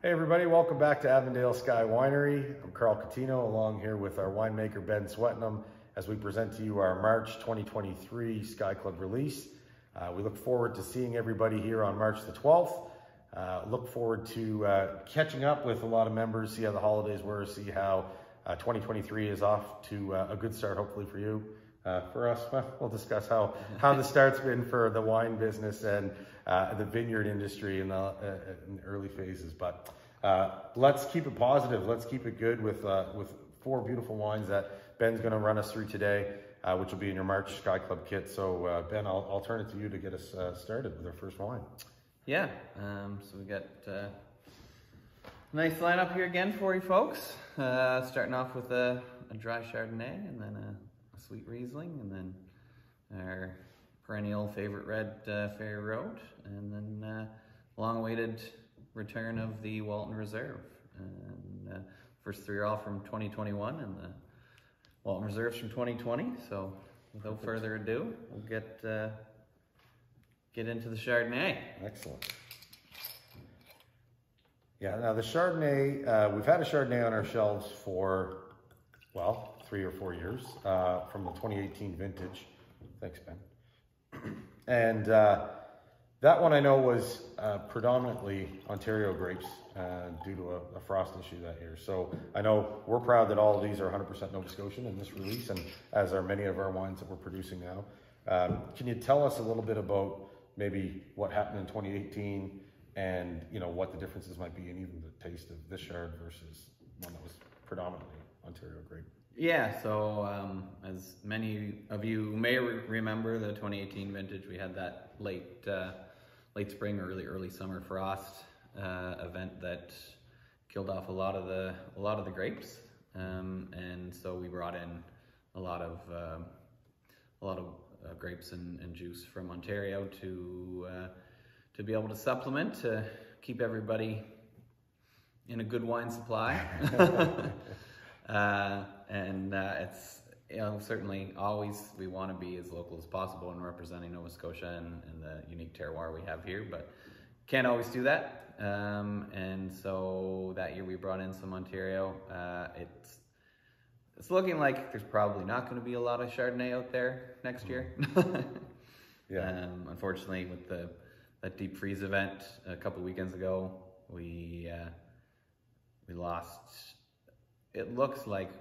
Hey everybody, welcome back to Avondale Sky Winery. I'm Karl Coutinho, along here with our winemaker Ben Swetnam as we present to you our March 2023 Sky Club release. We look forward to seeing everybody here on March the 12th. Look forward to catching up with a lot of members, see how the holidays were, see how 2023 is off to a good start, hopefully for you. For us, well, we'll discuss how the start's been for the wine business and the vineyard industry in the early phases. But let's keep it positive. Let's keep it good with 4 beautiful wines that Ben's going to run us through today, which will be in your March Sky Club kit. So Ben, I'll turn it to you to get us started with our first wine. Yeah, so we got a nice lineup here again for you folks. Starting off with a dry Chardonnay, and then a Sweet Riesling, and then our perennial favorite red Ferry Road, and then long-awaited return of the Walton Reserve. And first 3 are all from 2021, and the Walton Reserve's from 2020. So without further ado, we'll get into the Chardonnay. Excellent. Yeah, now the Chardonnay, we've had a Chardonnay on our shelves for, well, 3 or 4 years, from the 2018 vintage. Thanks, Ben. And that one I know was predominantly Ontario grapes due to a frost issue that year. So I know we're proud that all of these are 100% Nova Scotian in this release, and as are many of our wines that we're producing now. Can you tell us a little bit about maybe what happened in 2018 and what the differences might be in even the taste of this Chard versus one that was predominantly Ontario grape? Yeah, so as many of you may remember, the 2018 vintage, we had that late spring or early summer frost event that killed off a lot of the grapes, and so we brought in a lot of grapes and juice from Ontario to be able to supplement, to keep everybody in a good wine supply. It's certainly always we want to be as local as possible in representing Nova Scotia and the unique terroir we have here, but can't always do that. And so that year we brought in some Ontario. It's looking like there's probably not going to be a lot of Chardonnay out there next year. Yeah. Unfortunately, with that deep freeze event a couple weekends ago, we lost. It looks like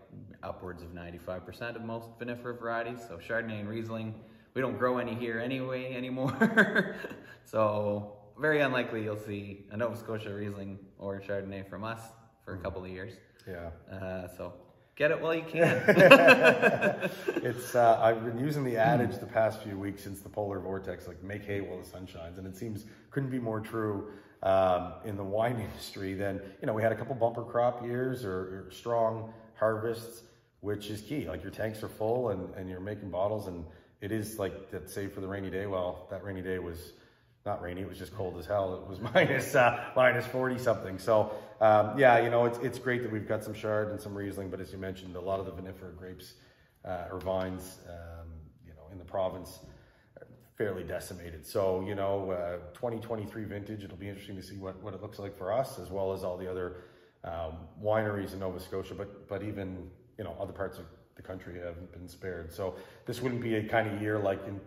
upwards of 95% of most vinifera varieties. So Chardonnay and Riesling, we don't grow any here anymore. So very unlikely you'll see a Nova Scotia Riesling or Chardonnay from us for a couple of years. Yeah. So get it while you can. It's I've been using the adage the past few weeks since the polar vortex, like make hay while the sun shines, and it seems couldn't be more true in the wine industry. Then we had a couple bumper crop years or strong harvests, which is key. Like your tanks are full and you're making bottles, and it is like that, save for the rainy day. Well, that rainy day was not rainy, it was just cold as hell. It was minus 40 something. So yeah, it's great that we've got some Chard and some Riesling, but as you mentioned, a lot of the vinifera grapes or vines in the province are fairly decimated. So 2023 vintage, it'll be interesting to see what it looks like for us, as well as all the other wineries in Nova Scotia, but even other parts of the country haven't been spared. So this wouldn't be a kind of year like in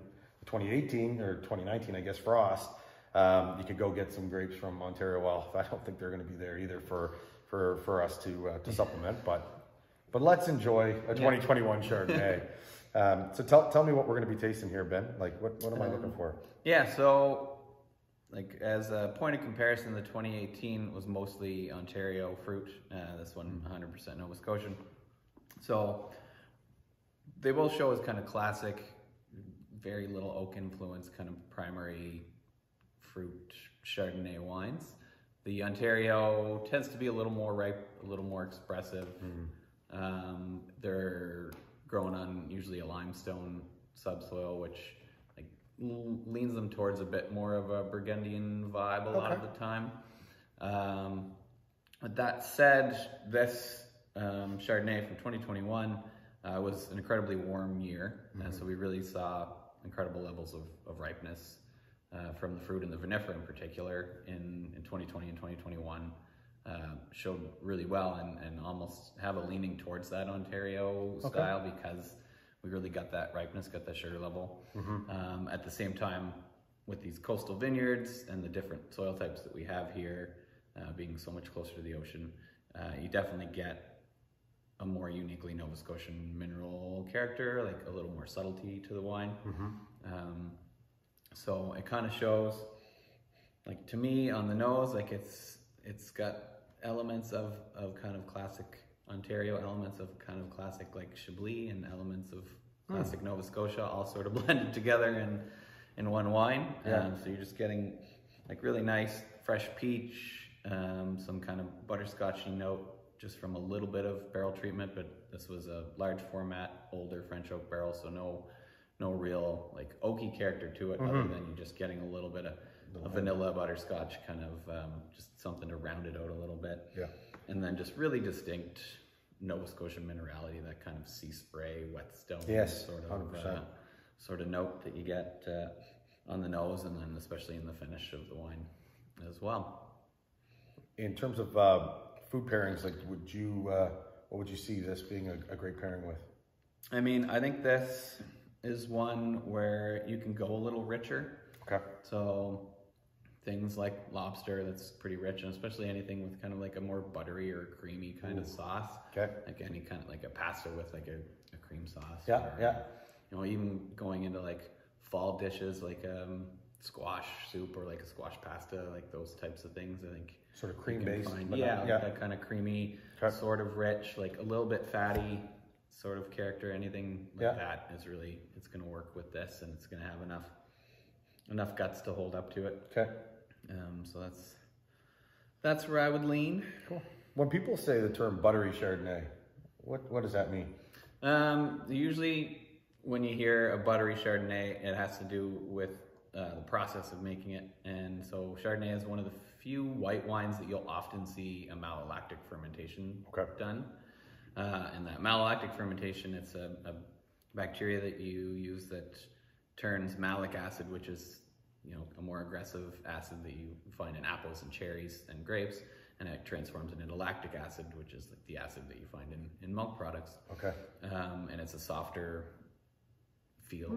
2018 or 2019, I guess, frost. You could go get some grapes from Ontario. Well, I don't think they're going to be there either for us to supplement. But let's enjoy a 2021 Chardonnay. So tell me what we're going to be tasting here, Ben. Like what am I looking for? Yeah, so like as a point of comparison, the 2018 was mostly Ontario fruit. This one 100% Nova Scotian. So they both show as kind of classic, very little oak influence, kind of primary fruit Chardonnay wines. The Ontario tends to be a little more ripe, a little more expressive. They're grown on usually a limestone subsoil, which leans them towards a bit more of a Burgundian vibe a lot of the time. With that said, this Chardonnay from 2021 was an incredibly warm year, so we really saw incredible levels of ripeness from the fruit and the vinifera in particular in 2020 and 2021. showed really well and almost have a leaning towards that Ontario style because we really got that ripeness, got that sugar level. At the same time, with these coastal vineyards and the different soil types that we have here, being so much closer to the ocean, you definitely get a more uniquely Nova Scotian mineral character, like a little more subtlety to the wine. So it kind of shows, like to me on the nose, like it's got elements of kind of classic Ontario, elements of kind of classic like Chablis, and elements of classic Nova Scotia, all sort of blended together in one wine. So you're just getting like really nice fresh peach, some kind of butterscotchy note just from a little bit of barrel treatment, but this was a large format, older French oak barrel, so no real like oaky character to it, other than you just getting a little bit of vanilla butterscotch, kind of just something to round it out a little bit. And then just really distinct Nova Scotian minerality, that kind of sea spray, whetstone sort of note that you get on the nose, and then especially in the finish of the wine as well. In terms of food pairings, like what would you see this being a great pairing with? I mean, I think this is one where you can go a little richer. So things like lobster, that's pretty rich, and especially anything with kind of like a more buttery or creamy kind of sauce. Like any kind of like a pasta with like a cream sauce. You know, even going into like fall dishes like squash soup or like a squash pasta, like those types of things, I think. Sort of cream based. That kind of creamy, sort of rich, like a little bit fatty sort of character. Anything like that is really, it's going to work with this, and it's going to have enough guts to hold up to it. So that's where I would lean. Cool. When people say the term buttery Chardonnay, what does that mean? Usually when you hear a buttery Chardonnay, it has to do with the process of making it. And so Chardonnay is one of the few white wines that you'll often see a malolactic fermentation done. And that malolactic fermentation, it's a bacteria that you use that turns malic acid, which is, you know, a more aggressive acid that you find in apples and cherries and grapes, and it transforms it into lactic acid, which is like the acid that you find in milk products. And it's a softer feel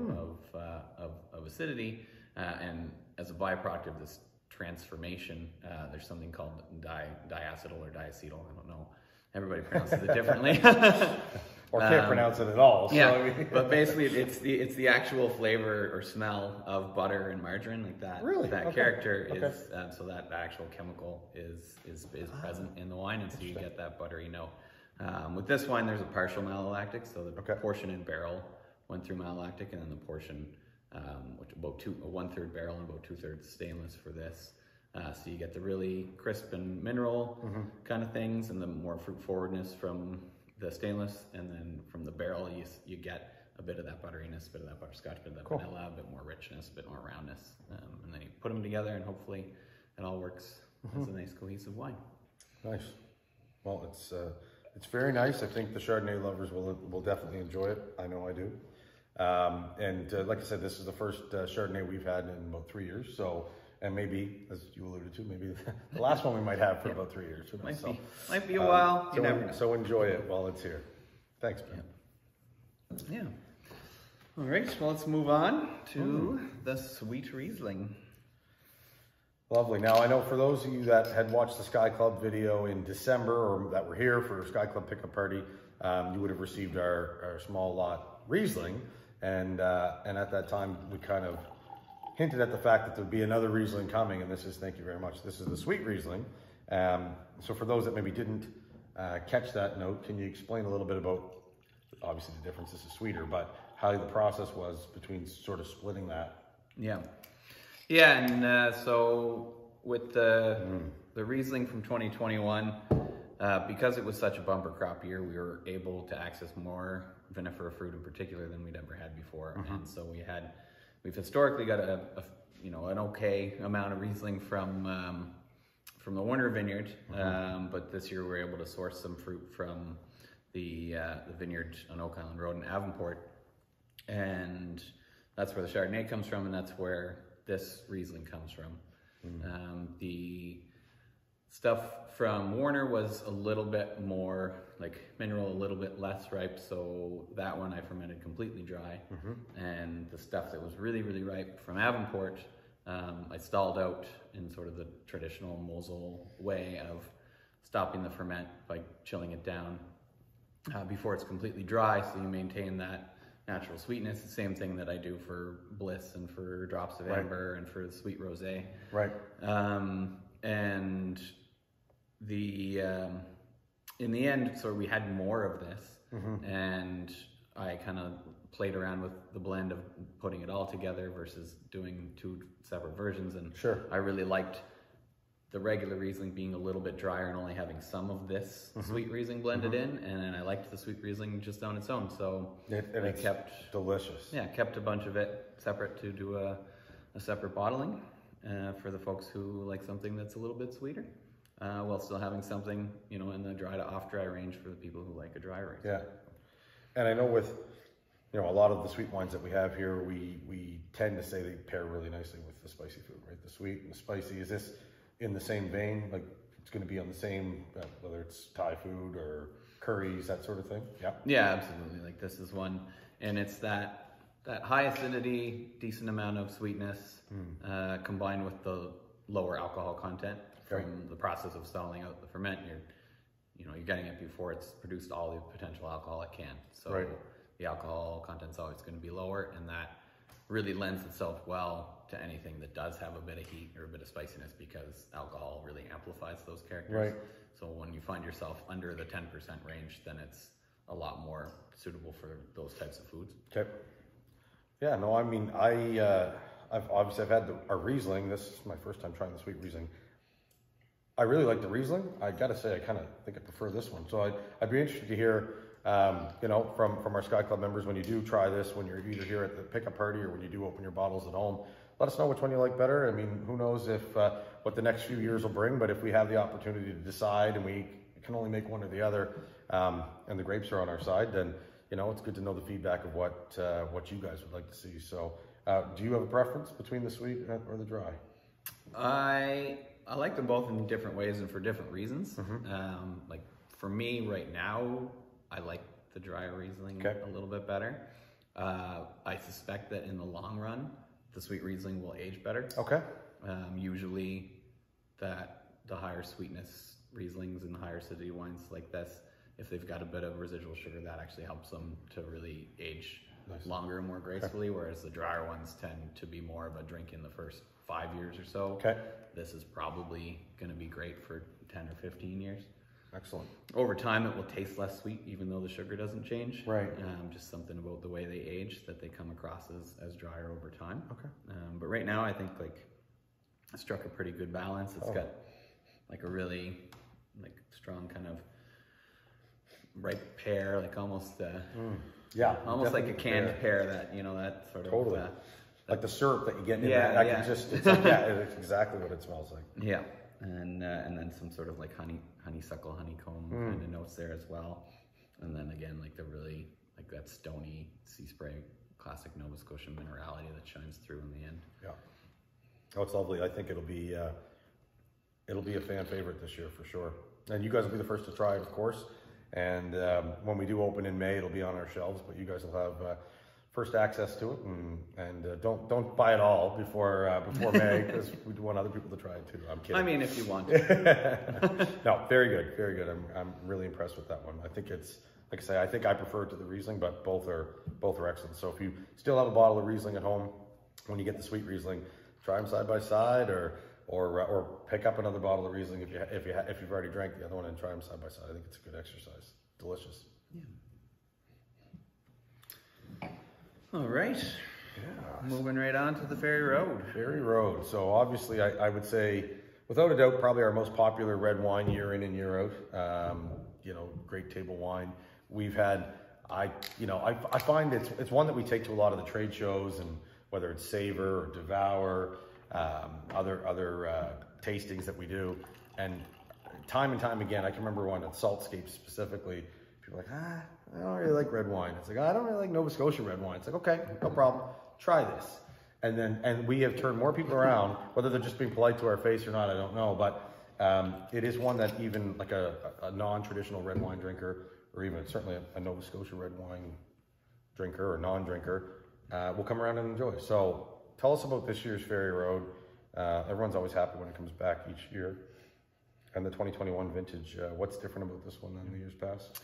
of acidity, and as a byproduct of this transformation, there's something called diacetyl or diacetyl. I don't know. Everybody pronounces it differently. Or can't pronounce it at all. So yeah, I mean. But basically it's the actual flavor or smell of butter and margarine, like that. That character is, so that actual chemical is present in the wine, and so you get that buttery note. With this wine, there's a partial malolactic, so the portion in barrel went through malolactic, and then the portion, which about 1/3 barrel and about 2/3 stainless for this. So you get the really crisp and mineral kind of things, and the more fruit forwardness from the stainless, and then from the barrel you get a bit of that butteriness, a bit of that butterscotch, a bit of that vanilla, a bit more richness, a bit more roundness, and then you put them together, and hopefully it all works as a nice cohesive wine. Nice. Well, it's very nice. I think the Chardonnay lovers will definitely enjoy it. I know I do. And like I said, this is the first Chardonnay we've had in about 3 years. So, and maybe, as you alluded to, maybe the last one we might have for about 3 years. Might be a while. You never know. So enjoy it while it's here. Thanks, Ben. Yeah. All right. Well, let's move on to the Sweet Riesling. Lovely. Now, I know for those of you that had watched the Sky Club video in December, or that were here for Sky Club pickup party, you would have received our small lot Riesling, and at that time we kind of hinted at the fact that there'd be another Riesling coming, and this is, thank you very much, this is the Sweet Riesling. So for those that maybe didn't catch that note, can you explain a little bit about, obviously the difference, this is sweeter, but how the process was between sort of splitting that? Yeah, and so with the Riesling from 2021, because it was such a bumper crop year, we were able to access more vinifera fruit in particular than we'd ever had before. And so we've historically got an okay amount of Riesling from the Warner Vineyard, but this year we were able to source some fruit from the vineyard on Oak Island Road in Avonport, and that's where the Chardonnay comes from, and that's where this Riesling comes from. The Stuff from Warner was a little bit more like mineral, a little bit less ripe. So that one I fermented completely dry. And the stuff that was really, really ripe from Avonport, I stalled out in sort of the traditional Mosel way of stopping the ferment by chilling it down before it's completely dry, so you maintain that natural sweetness. The same thing that I do for Bliss and for Drops of Amber and for the Sweet Rosé. Right. And the in the end, so we had more of this, and I kind of played around with the blend of putting it all together versus doing 2 separate versions. And I really liked the regular Riesling being a little bit drier and only having some of this sweet Riesling blended in, and then I liked the sweet Riesling just on its own. So I kept delicious. Yeah, kept a bunch of it separate to do a separate bottling for the folks who like something that's a little bit sweeter, while still having something, you know, in the dry to off dry range for the people who like a dry range. Yeah, and I know with, you know, a lot of the sweet wines that we have here, we tend to say they pair really nicely with the spicy food, right? The sweet and the spicy. Is this in the same vein? Like it's going to be on the same, whether it's Thai food or curries, that sort of thing? Yeah. Yeah, absolutely. Like this is one, and it's that high acidity, decent amount of sweetness, combined with the lower alcohol content from the process of stalling out the ferment. You're getting it before it's produced all the potential alcohol it can. So the alcohol content's always going to be lower, and that really lends itself well to anything that does have a bit of heat or a bit of spiciness, because alcohol really amplifies those characters. Right. So when you find yourself under the 10% range, then it's a lot more suitable for those types of foods. Okay. Yeah, no, I mean, I've had our Riesling. This is my first time trying the sweet Riesling. I really like the Riesling. I gotta say, I kind of think I prefer this one. So I'd be interested to hear, you know, from our Sky Club members, when you do try this, when you're either here at the pickup party or when you do open your bottles at home, let us know which one you like better. I mean, who knows if what the next few years will bring, but if we have the opportunity to decide and we can only make one or the other, and the grapes are on our side, then, you know, it's good to know the feedback of what you guys would like to see. So do you have a preference between the sweet or the dry? I like them both in different ways and for different reasons. Like for me right now, I like the dry Riesling a little bit better. I suspect that in the long run, the sweet Riesling will age better. Okay. Usually the higher sweetness Rieslings and higher acidity wines like this, if they've got a bit of residual sugar, that actually helps them to really age longer and more gracefully, whereas the drier ones tend to be more of a drink in the first 5 years or so. Okay. This is probably going to be great for 10 or 15 years. Excellent. Over time, it will taste less sweet, even though the sugar doesn't change. Right. Just something about the way they age that they come across as drier over time. Okay. But right now, I think like I struck a pretty good balance. It's got like a really like strong kind of ripe pear, like almost almost like a canned pear. That, you know, that sort of like the syrup that you get in that. I can just, it's like, it's exactly what it smells like. Yeah. And then some sort of like honeysuckle, honeycomb kind of notes there as well. And then again, like the really, like that stony sea spray, classic Nova Scotia minerality that shines through in the end. Yeah. Oh, it's lovely. I think it'll be a fan favorite this year for sure. And you guys will be the first to try it, of course. And when we do open in May, it'll be on our shelves, but you guys will have first access to it, and don't buy it all before May, because we do want other people to try it too. I'm kidding. I mean, if you want to. No, very good, very good. I'm really impressed with that one. I think it's, like I say, I think I prefer it to the Riesling, but both are excellent. So if you still have a bottle of Riesling at home, when you get the sweet Riesling, try them side by side, or pick up another bottle of Riesling if you've already drank the other one, and try them side by side. I think it's a good exercise. Delicious. Yeah. All right. Yeah. Moving right on to the Ferry Road. Ferry Road. So obviously, I would say, without a doubt, probably our most popular red wine year in and year out. You know, great table wine. We've had, I find it's one that we take to a lot of the trade shows, and whether it's Savor or Devour, other tastings that we do, and time again, I can remember one at Saltscape specifically. People are like, I don't really like red wine. It's like, I don't really like Nova Scotia red wine. It's like, okay, no problem. Try this. And we have turned more people around, whether they're just being polite to our face or not, I don't know. But It is one that even like a non-traditional red wine drinker, or even certainly a Nova Scotia red wine drinker or non-drinker, will come around and enjoy. So tell us about this year's Ferry Road. Everyone's always happy when it comes back each year. And the 2021 vintage, what's different about this one than the years past?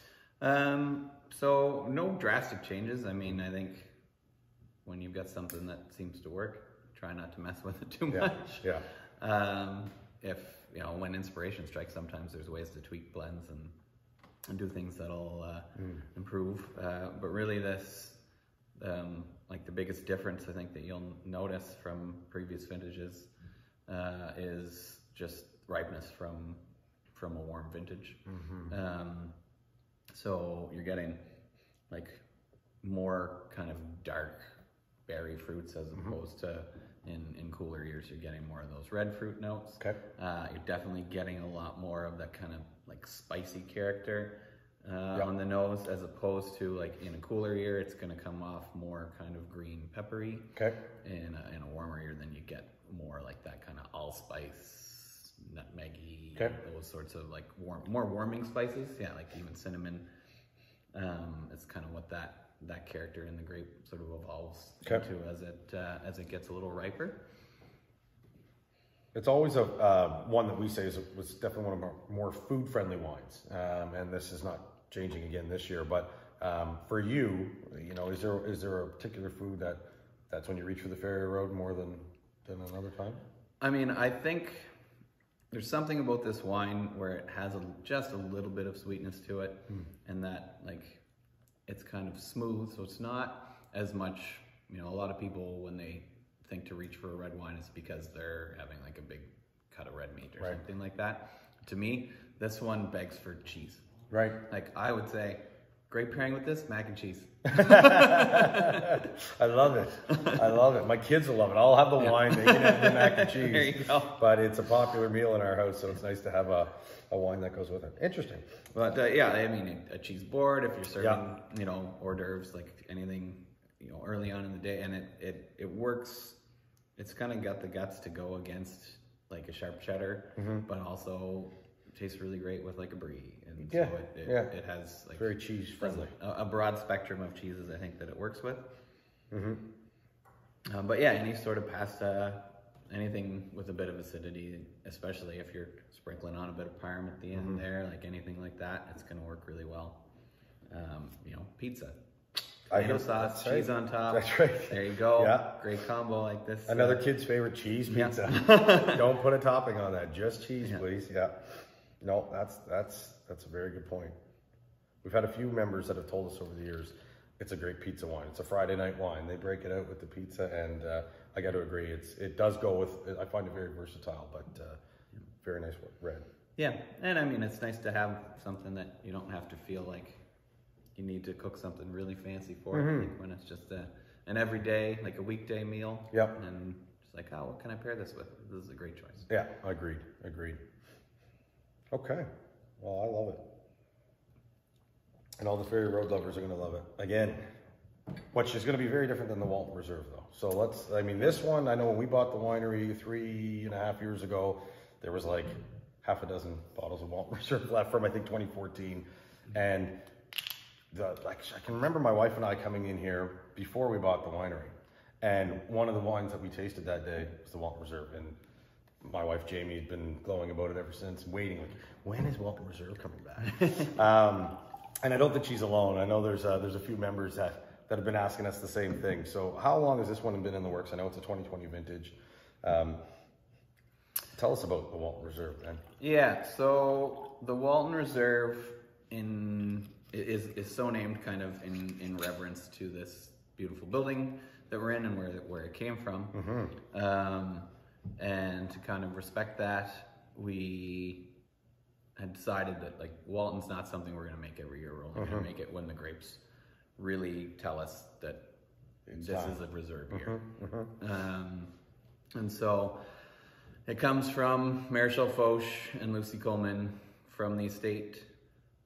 So no drastic changes. I mean, I think when you've got something that seems to work, try not to mess with it too much. Yeah. If, you know, when inspiration strikes, sometimes there's ways to tweak blends and do things that'll improve. But really this, like the biggest difference I think that you'll notice from previous vintages is just ripeness from a warm vintage. So you're getting like more kind of dark berry fruits as opposed to in cooler years you're getting more of those red fruit notes. Okay. You're definitely getting a lot more of that kind of like spicy character on the nose, as opposed to like in a cooler year it's going to come off more kind of green peppery. Okay. In a warmer year, then you get more like that kind of allspice, nutmeggy, those sorts of like more warming spices. Yeah, like even cinnamon. It's kind of what that character in the grape sort of evolves into as it gets a little riper. It's always a one that we say was definitely one of our more food-friendly wines, and this is not changing again this year. But for you, you know, is there a particular food that's when you reach for the Ferry Road more than another time? I mean, I think there's something about this wine where it has just a little bit of sweetness to it, and that like it's kind of smooth, so it's not as much. You know, a lot of people when they think to reach for a red wine, it's because they're having like a big cut of red meat or something like that. To me, this one begs for cheese. Right. Like I would say, great pairing with this, mac and cheese. I love it. I love it. My kids will love it. I'll have the wine, they can have the mac and cheese. There you go. But it's a popular meal in our house, so it's nice to have a wine that goes with it. Interesting. But yeah, I mean, a cheese board, if you're serving, you know, hors d'oeuvres, like anything, you know, early on in the day, and it works. It's kind of got the guts to go against like a sharp cheddar, but also tastes really great with like a brie. And so it has like very cheese friendly. A broad spectrum of cheeses I think that it works with. But yeah, any sort of pasta, anything with a bit of acidity, especially if you're sprinkling on a bit of parm at the end there, like anything like that, it's going to work really well. You know, pizza. Tomato sauce, cheese on top. That's right. There you go. Yeah. Great combo like this. Another kid's favorite, cheese pizza. Don't put a topping on that. Just cheese, please. Yeah. No, that's a very good point. We've had a few members that have told us over the years it's a great pizza wine. It's a Friday night wine. They break it out with the pizza, and I got to agree. It does go with. I find it very versatile, but very nice red. Yeah, and I mean it's nice to have something that you don't have to feel like you need to cook something really fancy for it. Like when it's just an everyday, like a weekday meal. Yep. And it's like, oh, what can I pair this with? This is a great choice. Yeah, agreed. Okay. Well, I love it. And all the Ferry Road lovers are going to love it. Again, which is going to be very different than the Walton Reserve, though. So this one, I know when we bought the winery 3.5 years ago, there was like half a dozen bottles of Walton Reserve left from, I think, 2014. And I can remember my wife and I coming in here before we bought the winery. And one of the wines that we tasted that day was the Walton Reserve. And my wife, Jamie, had been glowing about it ever since, waiting, like, when is Walton Reserve coming back? And I don't think she's alone. I know there's a few members that have been asking us the same thing. So how long has this one been in the works? I know it's a 2020 vintage. Tell us about the Walton Reserve, man. Yeah, so the Walton Reserve is so named kind of in reverence to this beautiful building that we're in and where it came from. And to kind of respect that, we had decided that like Walton's not something we're going to make every year. We're only going to make it when the grapes really tell us that this is a reserve year. And so it comes from Marichal Foch and Lucy Coleman from the estate,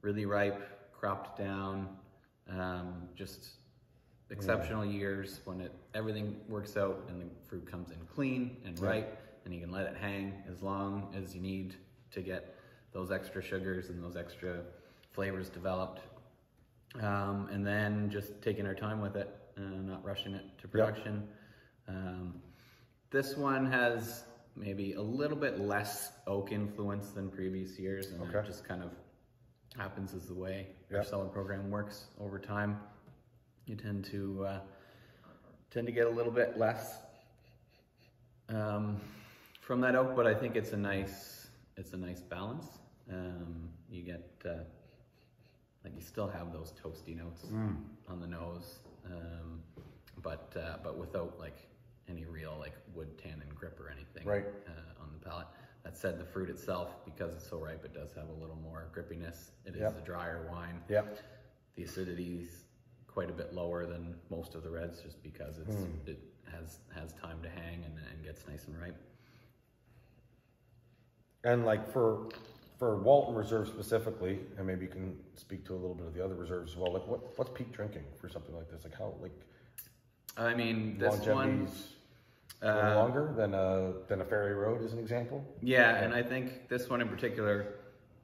really ripe, cropped down, just exceptional years when everything works out and the fruit comes in clean and ripe, and you can let it hang as long as you need to get those extra sugars and those extra flavors developed. And then just taking our time with it, not rushing it to production. This one has maybe a little bit less oak influence than previous years, and it just kind of happens as the way our cellar program works over time. You tend to get a little bit less from that oak, but I think it's a nice balance. You get like you still have those toasty notes on the nose, but without like any real like wood tannin grip or anything on the palate. That said, the fruit itself, because it's so ripe, it does have a little more grippiness. It is a drier wine. The acidity is quite a bit lower than most of the reds, just because it has time to hang and gets nice and ripe. And like for Walton Reserve specifically, and maybe you can speak to a little bit of the other reserves as well. Like what's peak drinking for something like this? Like how I mean, this one longer than a Ferry Road as an example. And I think this one in particular,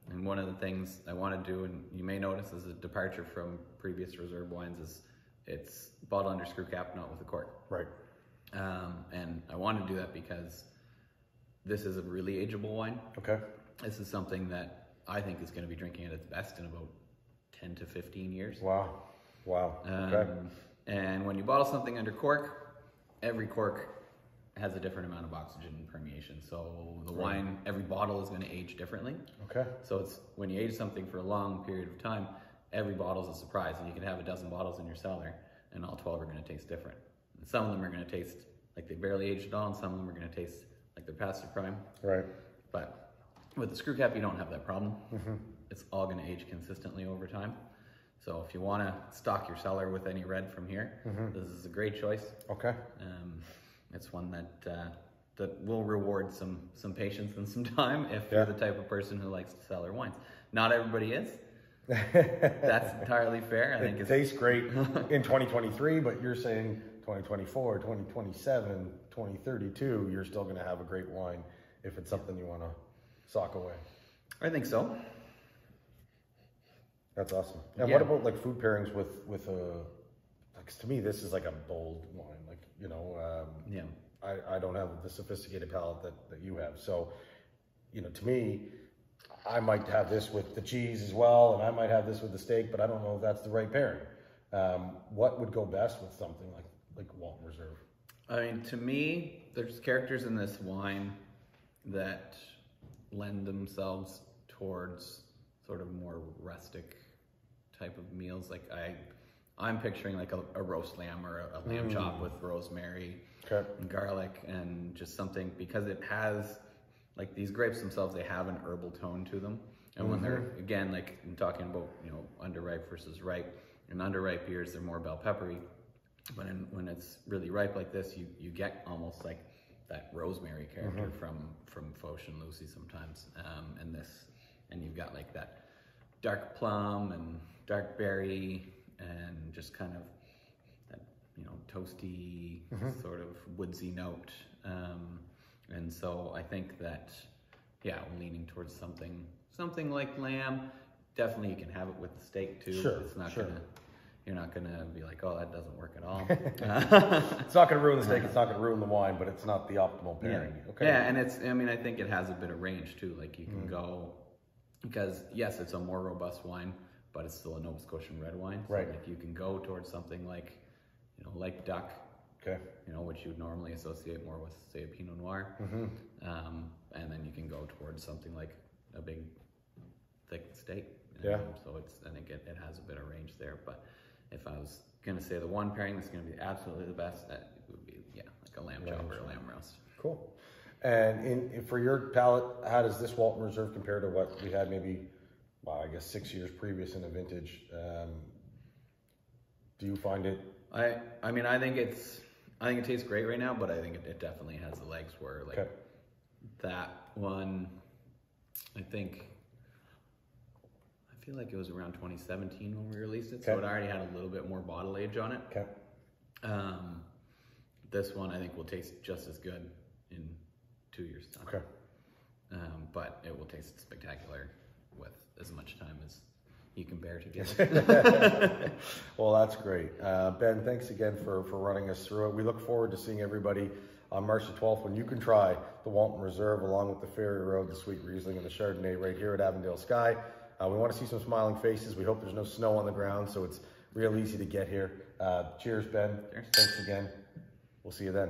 and one of the things I want to do, and you may notice as a departure from previous reserve wines, is it's bottled under screw cap, not with a cork. And I want to do that because this is a really ageable wine. This is something that I think is going to be drinking at its best in about 10 to 15 years. Wow. And when you bottle something under cork, every cork has a different amount of oxygen permeation. So the wine, every bottle is going to age differently. So it's when you age something for a long period of time, every bottle is a surprise. And you can have a dozen bottles in your cellar, and all 12 are going to taste different. And some of them are going to taste like they barely aged at all, and some of them are going to taste like they're past their prime. But with the screw cap, you don't have that problem. It's all going to age consistently over time. So if you want to stock your cellar with any red from here, this is a great choice. It's one that will reward some patience and some time if you're the type of person who likes to cellar wines. Not everybody is. That's entirely fair. I think it tastes great in 2023, but you're saying 2024, 2027, 2032, you're still going to have a great wine if it's something you want to sock away. I think so. That's awesome. And what about like food pairings with like, to me, this is like a bold wine. Like, you know, I don't have the sophisticated palate that you have. So, you know, to me, I might have this with the cheese as well, and I might have this with the steak, but I don't know if that's the right pairing. What would go best with something like Walton Reserve? I mean, to me, there's characters in this wine that lend themselves towards sort of more rustic type of meals. Like I'm picturing like a roast lamb or a lamb chop with rosemary and garlic, and just something, because it has, like, these grapes themselves, they have an herbal tone to them. And when they're, again, like I'm talking about, you know, underripe versus ripe, in underripe beers, they're more bell peppery. But when it's really ripe like this, you get almost like that rosemary character from Foch and Lucy sometimes. And you've got like that dark plum and dark berry and just kind of that, you know, toasty sort of woodsy note. And so I think that, I'm leaning towards something like lamb. Definitely you can have it with the steak too. It's not you're not gonna be like, oh, that doesn't work at all. It's not gonna ruin the steak, it's not gonna ruin the wine, but it's not the optimal pairing. And I think it has a bit of range too. Like you can go, because yes, it's a more robust wine, but it's still a Nova Scotian red wine. So like you can go towards something like, you know, like duck, you know, which you would normally associate more with, say, a Pinot Noir. And then you can go towards something like a big, thick steak. So I think it has a bit of range there. But if I was gonna say the one pairing that's gonna be absolutely the best, that would be like a lamb chop or a lamb roast. Cool. And for your palate, how does this Walton Reserve compare to what we had maybe, well, I guess 6 years previous in a vintage? Do you find it? I mean, I think it tastes great right now, but I think it definitely has the legs where like that one, I feel like it was around 2017 when we released it, so it already had a little bit more bottle age on it. This one I think will taste just as good in 2 years' time. but it will taste spectacular with as much time as you can bear to give it. Well, that's great. Ben, thanks again for running us through it. We look forward to seeing everybody on March the 12th when you can try the Walton Reserve along with the Ferry Road, the Sweet Riesling, and the Chardonnay right here at Avondale Sky. We want to see some smiling faces. We hope there's no snow on the ground, so it's real easy to get here. Cheers, Ben. Cheers. Thanks again. We'll see you then.